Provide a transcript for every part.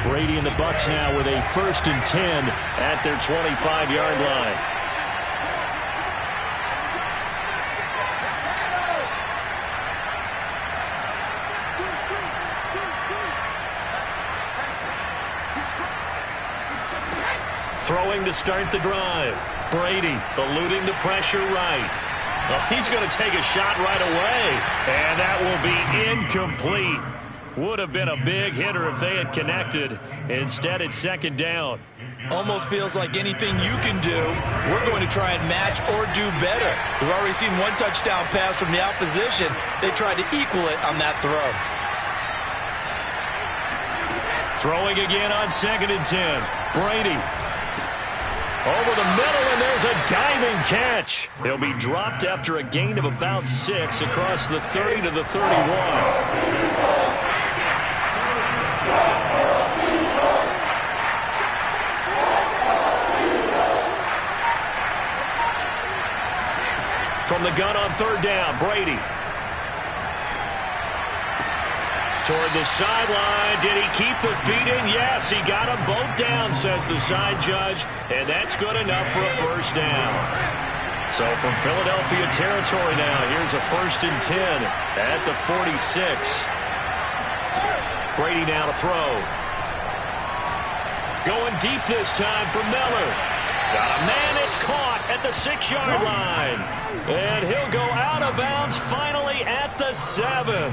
Brady and the Bucs now with a 1st and 10 at their 25-yard line. Throwing to start the drive. Brady eluding the pressure right. Well, he's going to take a shot right away. And that will be incomplete. Would have been a big hitter if they had connected. Instead, it's 2nd down. Almost feels like anything you can do, we're going to try and match or do better. We've already seen one touchdown pass from the opposition. They tried to equal it on that throw. Throwing again on 2nd and 10. Brady. Over the middle, and there's a diving catch. He'll be dropped after a gain of about 6 across the 30 to the 31. From the gun on 3rd down, Brady. Toward the sideline. Did he keep the feet in? Yes, he got them both down, says the side judge. And that's good enough for a 1st down. So from Philadelphia territory now, here's a 1st and 10 at the 46. Brady now to throw. Going deep this time for Miller. Got a man, it's caught at the 6-yard line. And he'll go out of bounds finally at the 7.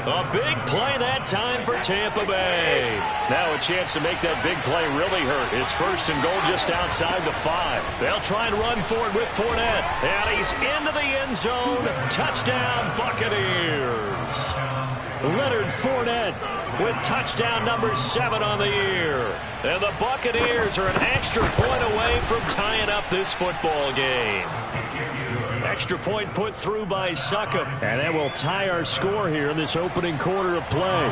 A big play that time for Tampa Bay. Now a chance to make that big play really hurt. It's 1st and goal just outside the 5. They'll try and run for it with Fournette. And he's into the end zone. Touchdown, Buccaneers. Leonard Fournette with touchdown number 7 on the year. And the Buccaneers are an extra point away from tying up this football game. Extra point put through by Succop. And that will tie our score here in this opening quarter of play.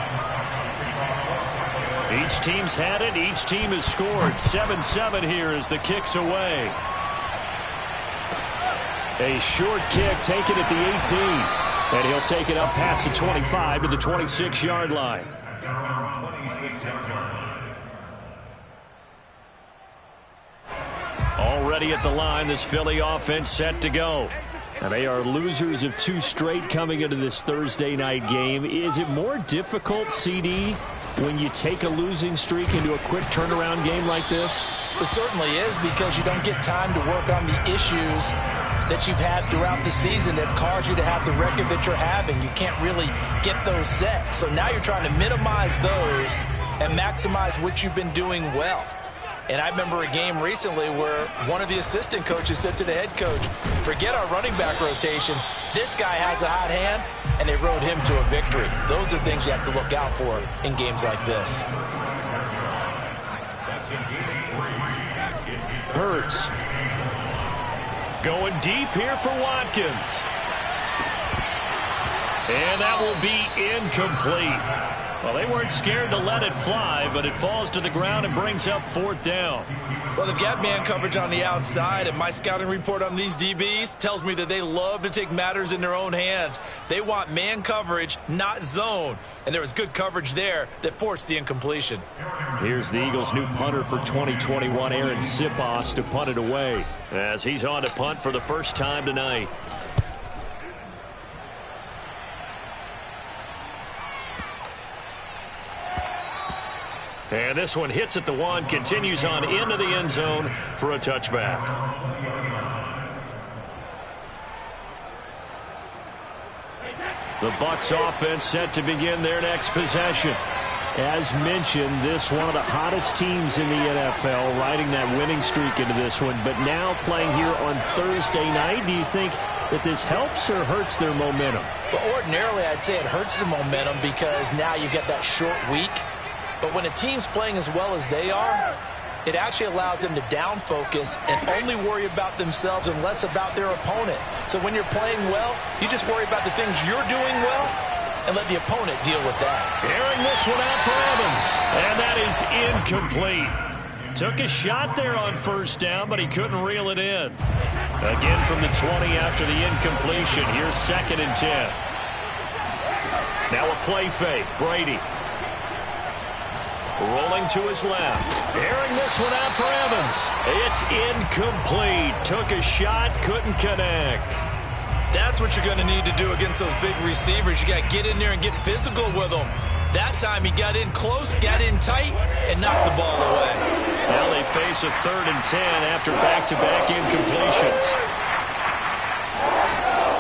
Each team's had it. Each team has scored. 7-7 here as the kick's away. A short kick taken at the 18. And he'll take it up past the 25 to the 26-yard line. Already at the line, this Philly offense set to go. And they are losers of 2 straight coming into this Thursday night game. Is it more difficult, CD, when you take a losing streak into a quick turnaround game like this? It certainly is, because you don't get time to work on the issues that you've had throughout the season that have caused you to have the record that you're having. You can't really get those set. So now you're trying to minimize those and maximize what you've been doing well. And I remember a game recently where one of the assistant coaches said to the head coach, forget our running back rotation. This guy has a hot hand, and they rode him to a victory. Those are things you have to look out for in games like this. Hurts. Going deep here for Watkins. And that will be incomplete. Well, they weren't scared to let it fly, but it falls to the ground and brings up 4th down. Well, they've got man coverage on the outside, and my scouting report on these DBs tells me that they love to take matters in their own hands. They want man coverage, not zone. And there was good coverage there that forced the incompletion. Here's the Eagles' new punter for 2021, Aaron Siposs, to punt it away, as he's on to punt for the first time tonight. And this one hits at the 1, continues on into the end zone for a touchback. The Bucs offense set to begin their next possession. As mentioned, this one of the hottest teams in the NFL, riding that winning streak into this one, but now playing here on Thursday night. Do you think that this helps or hurts their momentum? Well, ordinarily I'd say it hurts the momentum because now you get that short week. But when a team's playing as well as they are, it actually allows them to down focus and only worry about themselves and less about their opponent. So when you're playing well, you just worry about the things you're doing well and let the opponent deal with that. Airing this one out for Evans, and that is incomplete. Took a shot there on 1st down, but he couldn't reel it in. Again from the 20 after the incompletion. Here's 2nd and 10. Now a play fake. Brady. Rolling to his left. Airing this one out for Evans. It's incomplete. Took a shot, couldn't connect. That's what you're going to need to do against those big receivers. You got to get in there and get physical with them. That time he got in close, got in tight, and knocked the ball away. Now they face a 3rd and 10 after back-to-back incompletions.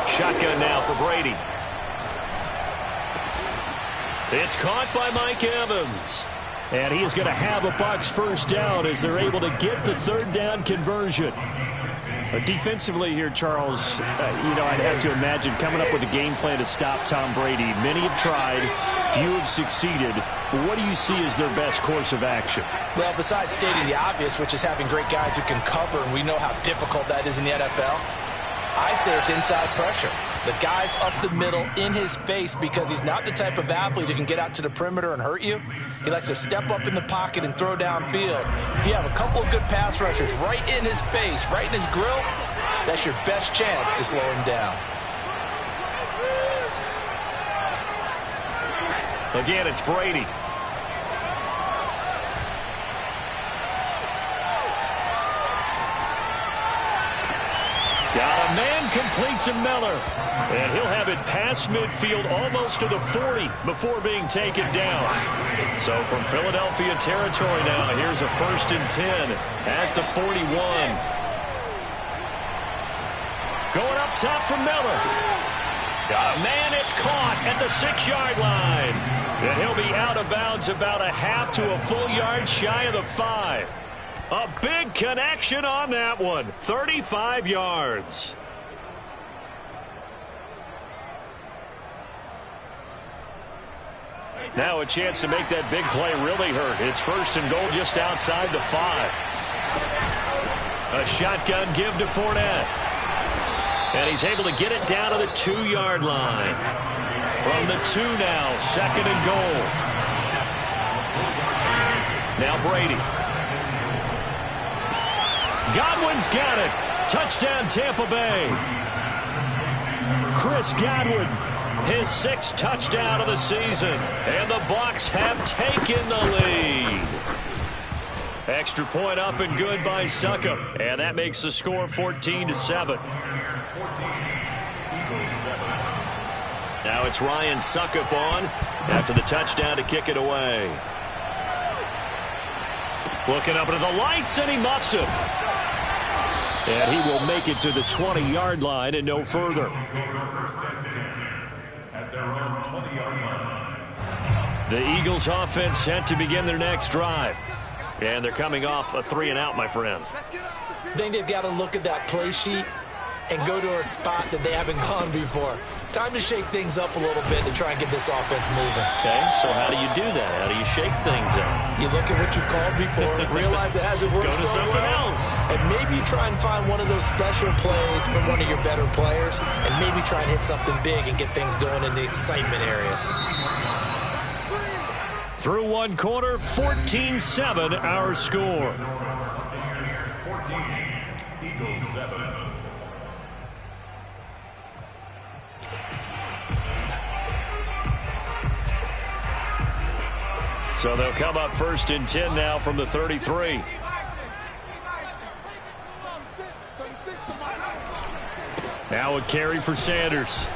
Shotgun now for Brady. It's caught by Mike Evans. And he is going to have a Bucs first down as they're able to get the 3rd down conversion. But defensively here, Charles, I'd have to imagine coming up with a game plan to stop Tom Brady. Many have tried, few have succeeded. But what do you see as their best course of action? Well, besides stating the obvious, which is having great guys who can cover, and we know how difficult that is in the NFL, I say it's inside pressure. The guy's up the middle in his face because he's not the type of athlete who can get out to the perimeter and hurt you. He likes to step up in the pocket and throw downfield. If you have a couple of good pass rushers right in his face, right in his grill, that's your best chance to slow him down. Again, it's Brady. Got a man complete to Miller. And he'll have it past midfield almost to the 40 before being taken down. So from Philadelphia territory now, here's a 1st and 10 at the 41. Going up top for Miller. Got a man, it's caught at the 6-yard line. And he'll be out of bounds about a half to a full yard shy of the 5. A big connection on that one. 35 yards. Now a chance to make that big play really hurt. It's 1st and goal just outside the 5. A shotgun give to Fournette. And he's able to get it down to the 2-yard line. From the 2 now, 2nd and goal. Now Brady. Godwin's got it. Touchdown, Tampa Bay. Chris Godwin, his 6th touchdown of the season. And the Bucs have taken the lead. Extra point up and good by Succop. And that makes the score 14-7. Now it's Ryan Succop on after the touchdown to kick it away. Looking up into the lights, and he muffs it. And he will make it to the 20-yard line and no further. The Eagles offense set to begin their next drive. And they're coming off a 3-and-out, my friend. I think they've got to look at that play sheet and go to a spot that they haven't gone before. Time to shake things up a little bit to try and get this offense moving. Okay, so how do you do that? How do you shake things up? You look at what you've called before, realize it hasn't worked so well, else. and maybe try and find one of those special plays from one of your better players, and maybe try and hit something big and get things going in the excitement area. Through one quarter, 14-7 our score. Eagles 7. So they'll come up 1st and 10 now from the 33. Now a carry for Sanders.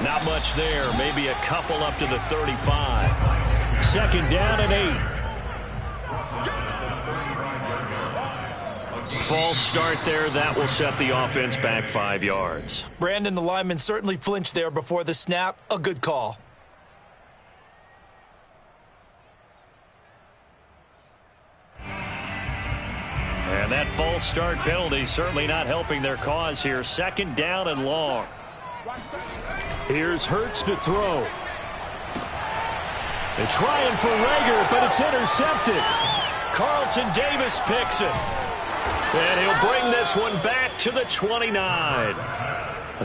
Not much there. Maybe a couple up to the 35. 2nd down and 8. False start there. That will set the offense back 5 yards. Brandon, the lineman certainly flinched there before the snap. A good call. And that false start penalty certainly not helping their cause here. 2nd down and long. Here's Hurts to throw. They're trying for Reagor, but it's intercepted. Carlton Davis picks it. And he'll bring this one back to the 29.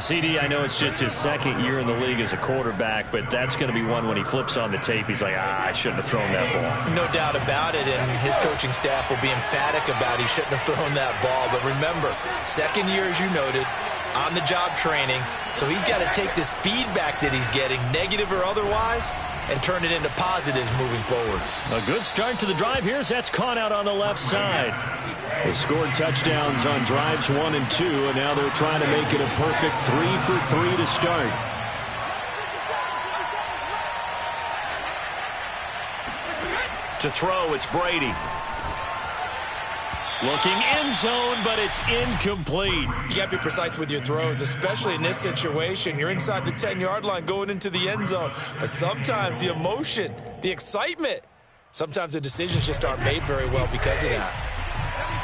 CD, I know it's just his 2nd year in the league as a quarterback, but that's going to be one when he flips on the tape. He's like, I shouldn't have thrown that ball. No doubt about it, and his coaching staff will be emphatic about he shouldn't have thrown that ball. But remember, 2nd year, as you noted, on-the-job training, so he's got to take this feedback that he's getting, negative or otherwise, and turn it into positives moving forward. A good start to the drive here as that's caught out on the left side. They scored touchdowns on drives 1 and 2, and now they're trying to make it a perfect 3 for 3 to start. To throw, it's Brady. Looking end zone, but it's incomplete. You got to be precise with your throws, especially in this situation. You're inside the 10-yard line going into the end zone. But sometimes the emotion, the excitement, sometimes the decisions just aren't made very well because of that.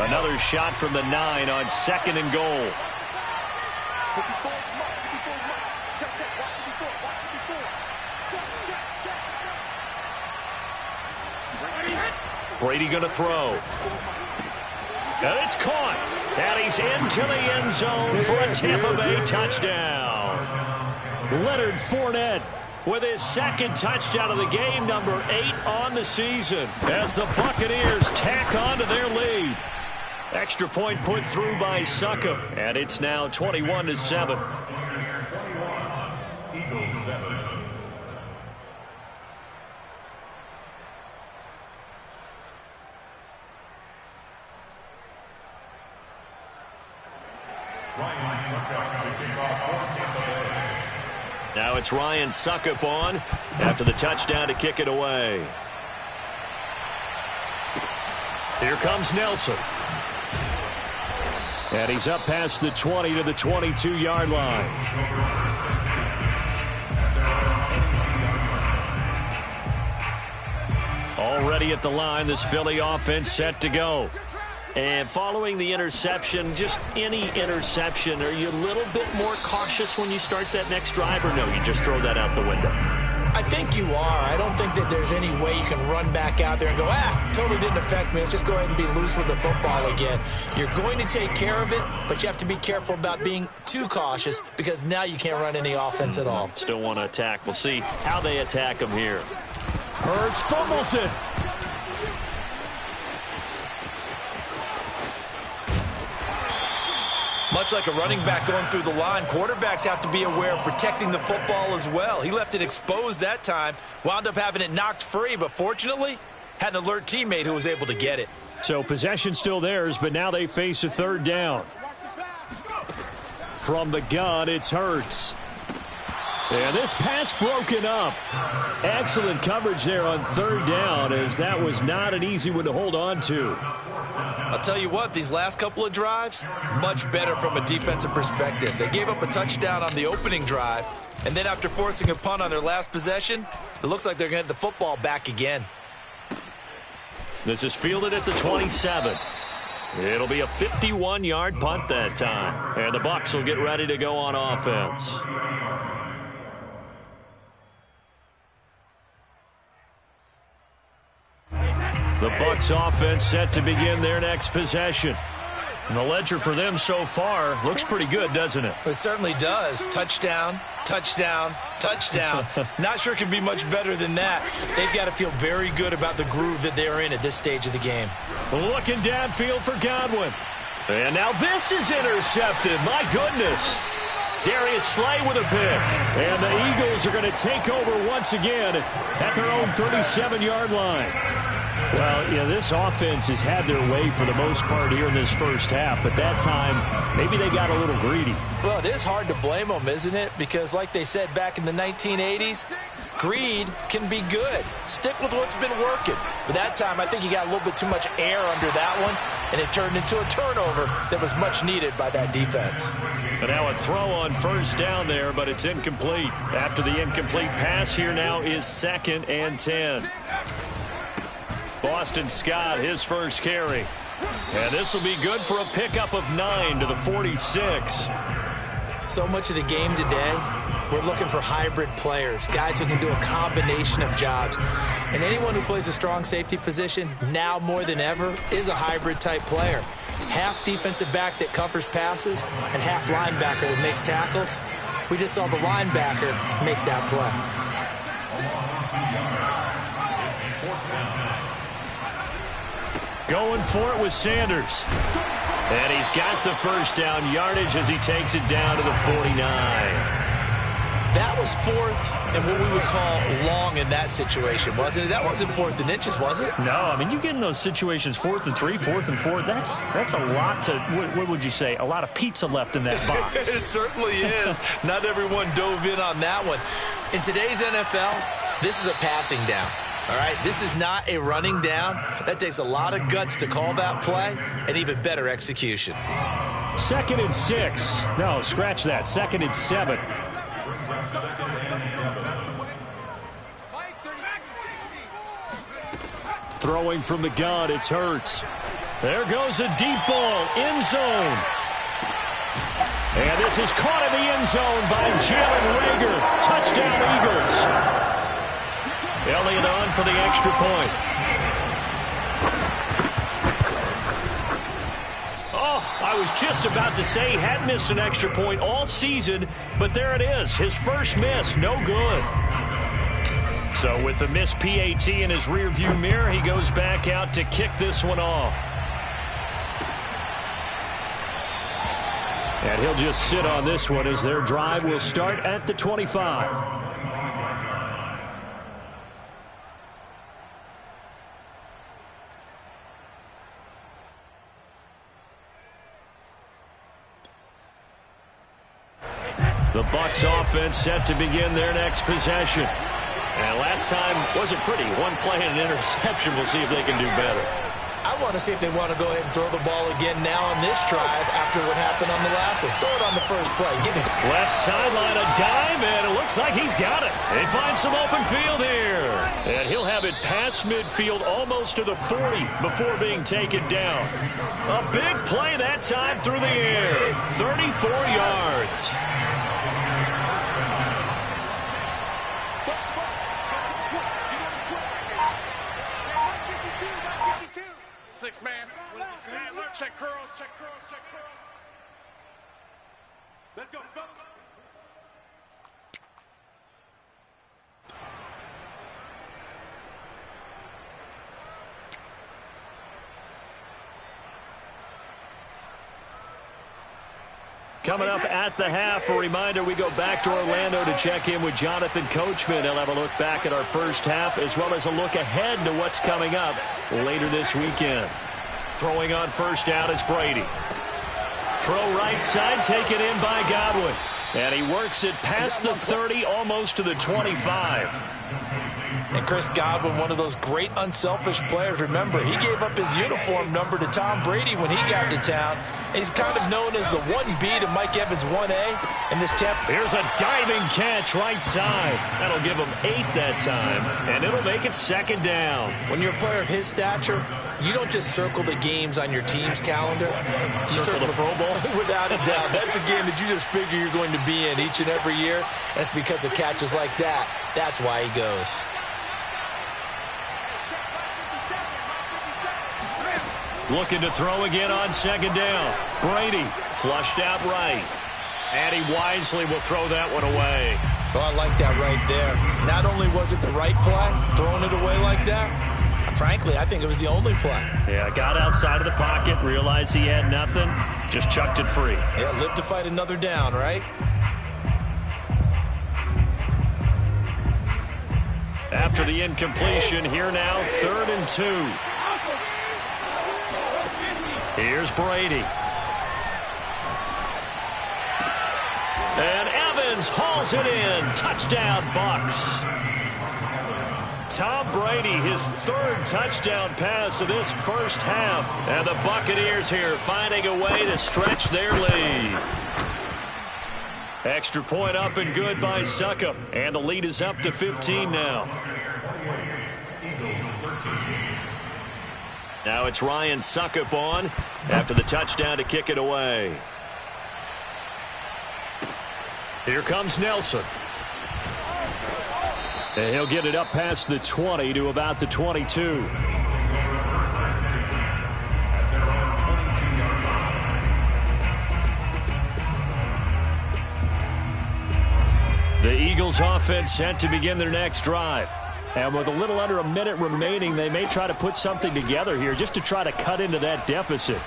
Another shot from the 9 on 2nd and goal. Brady going to throw. And it's caught. And he's into the end zone for a Tampa Bay touchdown. Leonard Fournette with his 2nd touchdown of the game, number 8 on the season, as the Buccaneers tack on to their lead. Extra point put through by Succop, and it's now 21-7. Eagles 7. Now it's Ryan Succop on after the touchdown to kick it away. Here comes Nelson. And he's up past the 20 to the 22-yard line. Already at the line, this Philly offense set to go. And following the interception, just any interception, are you a little bit more cautious when you start that next drive, or no, you just throw that out the window? I think you are. I don't think that there's any way you can run back out there and go, totally didn't affect me. Let's just go ahead and be loose with the football again. You're going to take care of it, but you have to be careful about being too cautious because now you can't run any offense at all. Still want to attack. We'll see how they attack him here. Hurts fumbles it. Much like a running back going through the line, quarterbacks have to be aware of protecting the football as well. He left it exposed that time, wound up having it knocked free, but fortunately had an alert teammate who was able to get it. So possession still theirs, but now they face a 3rd down. From the gun, it's Hurts. And this pass broken up. Excellent coverage there on 3rd down, as that was not an easy one to hold on to. I'll tell you what, these last couple of drives, much better from a defensive perspective. They gave up a touchdown on the opening drive, and then after forcing a punt on their last possession, it looks like they're going to get the football back again. This is fielded at the 27. It'll be a 51-yard punt that time, and the Bucs will get ready to go on offense. The Bucs offense set to begin their next possession. And the ledger for them so far looks pretty good, doesn't it? It certainly does. Touchdown, touchdown, touchdown. Not sure it can be much better than that. They've got to feel very good about the groove that they're in at this stage of the game. Looking downfield for Godwin. And now this is intercepted. My goodness. Darius Slay with a pick. And the Eagles are going to take over once again at their own 37-yard line. Well, yeah, this offense has had their way for the most part here in this first half, but that time, maybe they got a little greedy. Well, it is hard to blame them, isn't it? Because like they said back in the 1980s, greed can be good. Stick with what's been working. But that time, I think you got a little bit too much air under that one, and it turned into a turnover that was much needed by that defense. And now a throw on 1st down there, but it's incomplete. After the incomplete pass, here now is 2nd and 10. Boston Scott, his first carry. And this will be good for a pickup of 9 to the 46. So much of the game today, we're looking for hybrid players, guys who can do a combination of jobs. And anyone who plays a strong safety position, now more than ever, is a hybrid type player. Half defensive back that covers passes and half linebacker that makes tackles. We just saw the linebacker make that play. Going for it with Sanders. And he's got the 1st down yardage as he takes it down to the 49. That was fourth and what we would call long in that situation, wasn't it? That wasn't fourth and inches, was it? No, I mean, you get in those situations 4th and 3, 4th and 4. That's a lot to, what would you say, a lot of pizza left in that box. It certainly is. Not everyone dove in on that one. In today's NFL, this is a passing down. All right, this is not a running down. That takes a lot of guts to call that play and even better execution. 2nd and 6. No, scratch that. 2nd and 7. Throwing from the gun, it's Hurts. There goes a deep ball, end zone. And this is caught in the end zone by Jalen Reagor. Touchdown, Eagles. Elliott on for the extra point. Oh, I was just about to say he had missed an extra point all season, but there it is. His first miss, no good. So with the missed PAT in his rearview mirror, he goes back out to kick this one off. And he'll just sit on this one as their drive will start at the 25. The Bucs offense set to begin their next possession. And last time wasn't pretty. One play and an interception. We'll see if they can do better. I want to see if they want to go ahead and throw the ball again now on this drive after what happened on the last one. Throw it on the first play. Give it. Left sideline, a dime, and it looks like he's got it. They find some open field here. And he'll have it past midfield almost to the 40 before being taken down. A big play that time through the air. 34 yards. Man. Hey, look, check curls, check curls, check curls. Let's go, go. Coming up at the half, a reminder, we go back to Orlando to check in with Jonathan Coachman. He'll have a look back at our first half as well as a look ahead to what's coming up later this weekend. Throwing on first down is Brady. Throw right side, taken in by Godwin. And he works it past the 30, almost to the 25. And Chris Godwin, one of those great unselfish players. Remember, he gave up his uniform number to Tom Brady when he got to town. He's kind of known as the 1B to Mike Evans 1A in this Tampa. Here's a diving catch right side. That'll give him 8 that time, and it'll make it second down. When you're a player of his stature, you don't just circle the games on your team's calendar. You circle the Pro Bowl? Without a doubt. That's a game that you just figure you're going to be in each and every year. That's because of catches like that. That's why he goes. Looking to throw again on second down. Brady flushed out right. And he wisely will throw that one away. So I like that right there. Not only was it the right play, throwing it away like that, frankly, I think it was the only play. Yeah, got outside of the pocket, realized he had nothing, just chucked it free. Yeah, live to fight another down, right? After the incompletion, here now, 3rd and 2. Here's Brady. And Evans hauls it in. Touchdown, Bucs. Tom Brady, his 3rd touchdown pass of this first half. And the Buccaneers here finding a way to stretch their lead. Extra point up and good by Succop. And the lead is up to 15 now. Now it's Ryan Succop on after the touchdown to kick it away. Here comes Nelson. And he'll get it up past the 20 to about the 22. The Eagles offense set to begin their next drive. And with a little under a minute remaining, they may try to put something together here just to try to cut into that deficit.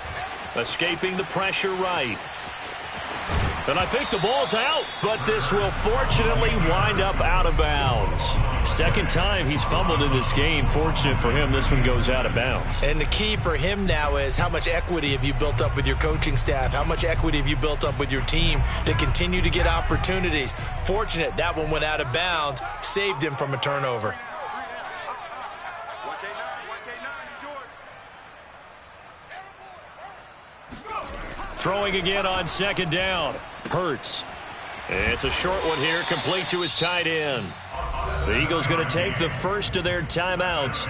Escaping the pressure right. And I think the ball's out, but this will fortunately wind up out of bounds. Second time he's fumbled in this game. Fortunate for him, this one goes out of bounds. And the key for him now is how much equity have you built up with your coaching staff? How much equity have you built up with your team to continue to get opportunities? Fortunate that one went out of bounds, saved him from a turnover. Throwing again on second down. Hurts. It's a short one here, complete to his tight end. The Eagles going to take the first of their timeouts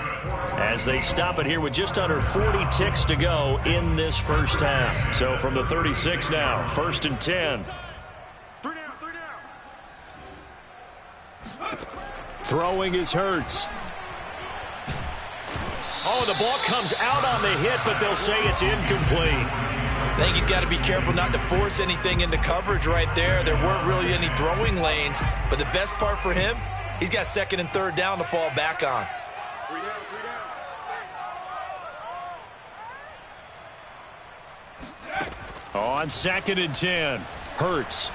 as they stop it here with just under 40 ticks to go in this first half. So from the 36 now, 1st and 10. Throwing is Hurts. Oh, the ball comes out on the hit, but they'll say it's incomplete. I think he's got to be careful not to force anything into coverage right there. There weren't really any throwing lanes, but the best part for him, he's got 2nd and 3rd down to fall back on. On 2nd and 10, Hurts.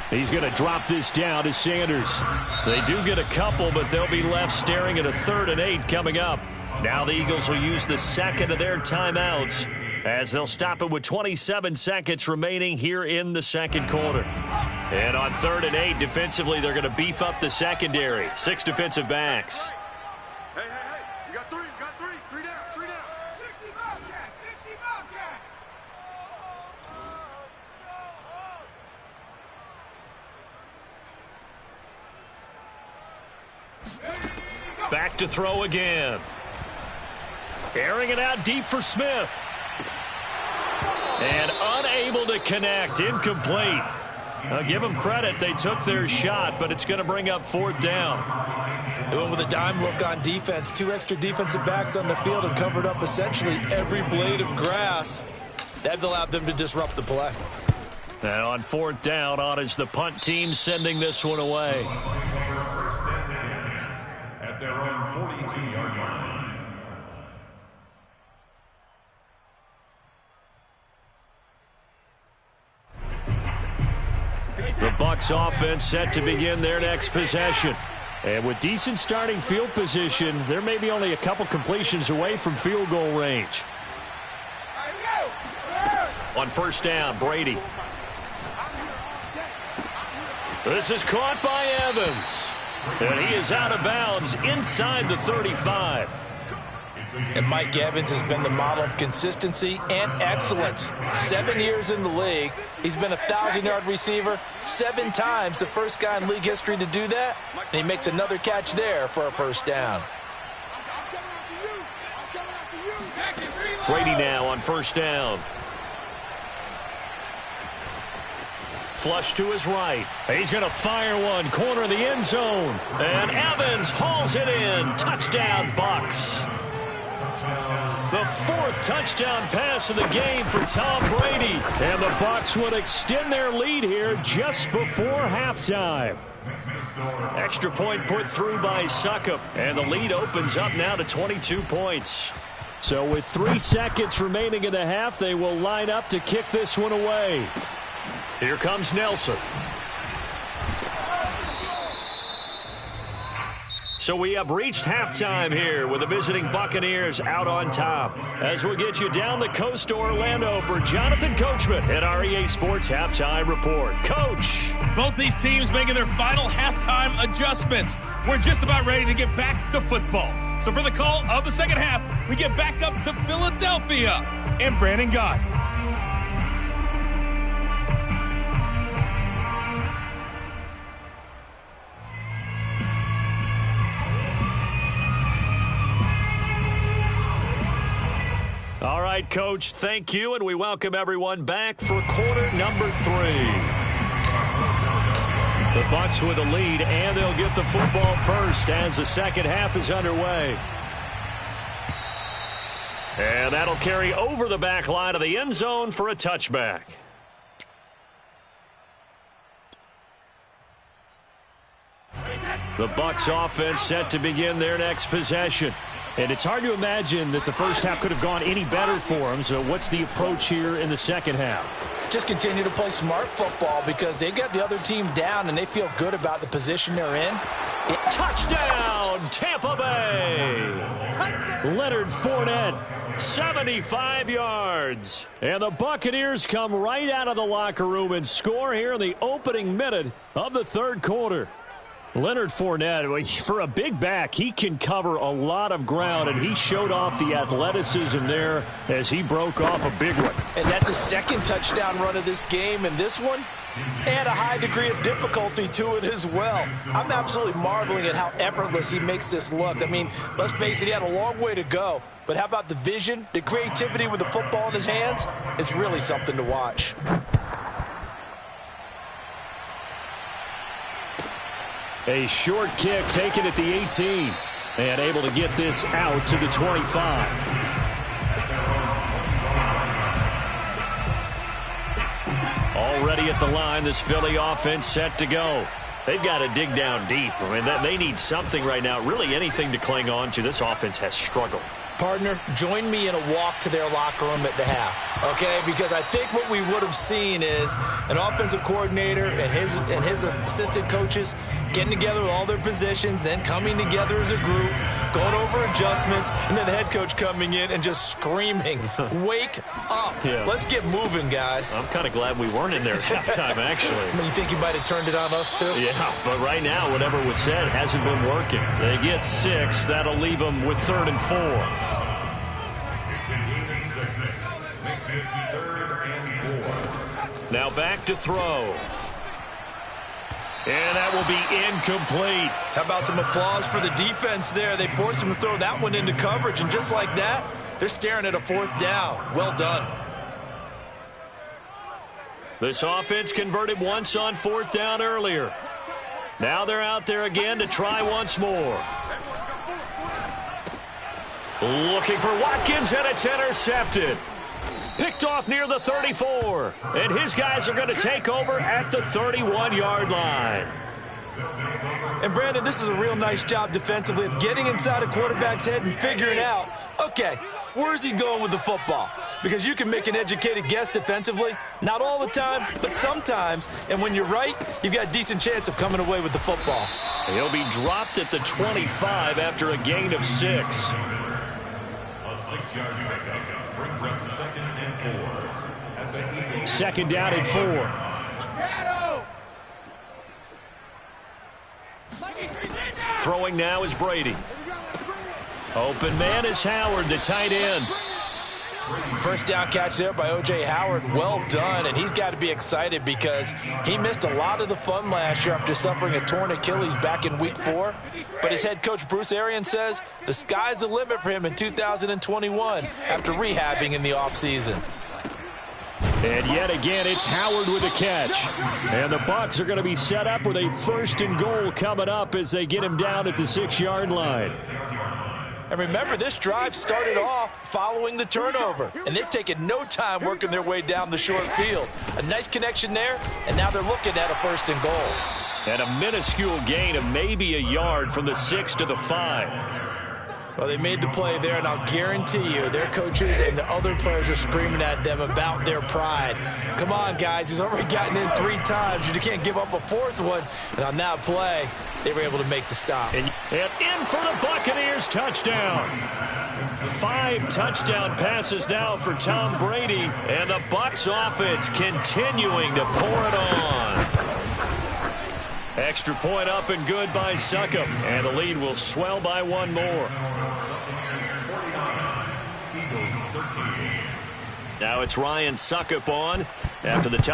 He's going to drop this down to Sanders. They do get a couple, but they'll be left staring at a 3rd and 8 coming up. Now the Eagles will use the second of their timeouts as they'll stop it with 27 seconds remaining here in the second quarter. And on 3rd and 8, defensively, they're going to beef up the secondary. 6 defensive backs. Hey, you got three, three down. 60 Bobcat, 60 Bobcat. Back to throw again. Airing it out deep for Smith. And unable to connect. Incomplete. I'll give them credit. They took their shot, but it's going to bring up 4th down. They went with a dime look on defense. 2 extra defensive backs on the field and covered up essentially every blade of grass. That allowed them to disrupt the play. And on 4th down, on is the punt team sending this one away. First and 10 at their own 42-yard line. The Bucs offense set to begin their next possession. And with decent starting field position, they're maybe only a couple completions away from field goal range. On 1st down, Brady. This is caught by Evans. And he is out of bounds inside the 35. And Mike Evans has been the model of consistency and excellence. 7 years in the league. He's been a 1,000-yard receiver 7 times, the first guy in league history to do that. And he makes another catch there for a 1st down. Brady now on 1st down. Flush to his right. He's going to fire one. Corner of the end zone. And Evans hauls it in. Touchdown, Bucs. The 4th touchdown pass of the game for Tom Brady. And the Bucs would extend their lead here just before halftime. Extra point put through by Succop. And the lead opens up now to 22 points. So with 3 seconds remaining in the half, they will line up to kick this one away. Here comes Nelson. So we have reached halftime here with the visiting Buccaneers out on top. As we'll get you down the coast to Orlando for Jonathan Coachman at our EA Sports Halftime Report. Coach. Both these teams making their final halftime adjustments. We're just about ready to get back to football. So for the call of the second half, we get back up to Philadelphia and Brandon Gott. All right, Coach, thank you, and we welcome everyone back for quarter number 3. The Bucs with a lead, and they'll get the football first as the second half is underway. And that'll carry over the back line of the end zone for a touchback. The Bucs offense set to begin their next possession. And it's hard to imagine that the first half could have gone any better for them. So what's the approach here in the second half? Just continue to play smart football because they got the other team down and they feel good about the position they're in. Touchdown, Tampa Bay! Leonard Fournette, 75 yards. And the Buccaneers come right out of the locker room and score here in the opening minute of the third quarter. Leonard Fournette, for a big back, he can cover a lot of ground, and he showed off the athleticism there as he broke off a big one. And that's a second touchdown run of this game, and this one had a high degree of difficulty to it as well. I'm absolutely marveling at how effortless he makes this look. I mean, let's face it, he had a long way to go, but how about the vision, the creativity with the football in his hands? It's really something to watch. A short kick taken at the 18 and able to get this out to the 25. Already at the line, this Philly offense set to go. They've got to dig down deep. I mean, they need something right now, really anything to cling on to. This offense has struggled. Partner, join me in a walk to their locker room at the half, okay? Because I think what we would have seen is an offensive coordinator and his assistant coaches getting together with all their positions, then coming together as a group, going over adjustments, and then the head coach coming in and just screaming, wake up. Yeah. Let's get moving, guys. I'm kind of glad we weren't in there at halftime, actually. You think he might have turned it on us, too? Yeah, but right now, whatever was said hasn't been working. They get 6. That'll leave them with 3rd and 4. Now back to throw. And that will be incomplete. How about some applause for the defense there? They forced him to throw that one into coverage, and just like that, they're staring at a 4th down. Well done. This offense converted once on 4th down earlier. Now they're out there again to try once more. Looking for Watkins, and it's intercepted. Picked off near the 34. And his guys are going to take over at the 31-yard line. And, Brandon, this is a real nice job defensively of getting inside a quarterback's head and figuring out, okay, where's he going with the football? Because you can make an educated guess defensively. Not all the time, but sometimes. And when you're right, you've got a decent chance of coming away with the football. He'll be dropped at the 25 after a gain of 6. A 6-yard pickup brings up 2nd and 4. At the 2nd down and 4. Throwing now is Brady. Open man is Howard, the tight end. First down catch there by O.J. Howard. Well done, and he's got to be excited because he missed a lot of the fun last year after suffering a torn Achilles back in Week 4. But his head coach, Bruce Arians, says the sky's the limit for him in 2021 after rehabbing in the offseason. And yet again, it's Howard with the catch. And the Bucs are going to be set up with a 1st and goal coming up as they get him down at the 6-yard line. And remember, this drive started off following the turnover, and they've taken no time working their way down the short field. A nice connection there, and now they're looking at a 1st and goal. And a minuscule gain of maybe a yard from the 6 to the 5. Well, they made the play there, and I'll guarantee you their coaches and the other players are screaming at them about their pride. Come on, guys. He's already gotten in 3 times. You can't give up a 4th one. And on that play, they were able to make the stop. And in for the Buccaneers, touchdown. 5 touchdown passes now for Tom Brady, and the Bucs offense continuing to pour it on. Extra point up and good by Succop, and the lead will swell by 1 more. Now it's Ryan Succop on after the touchdown.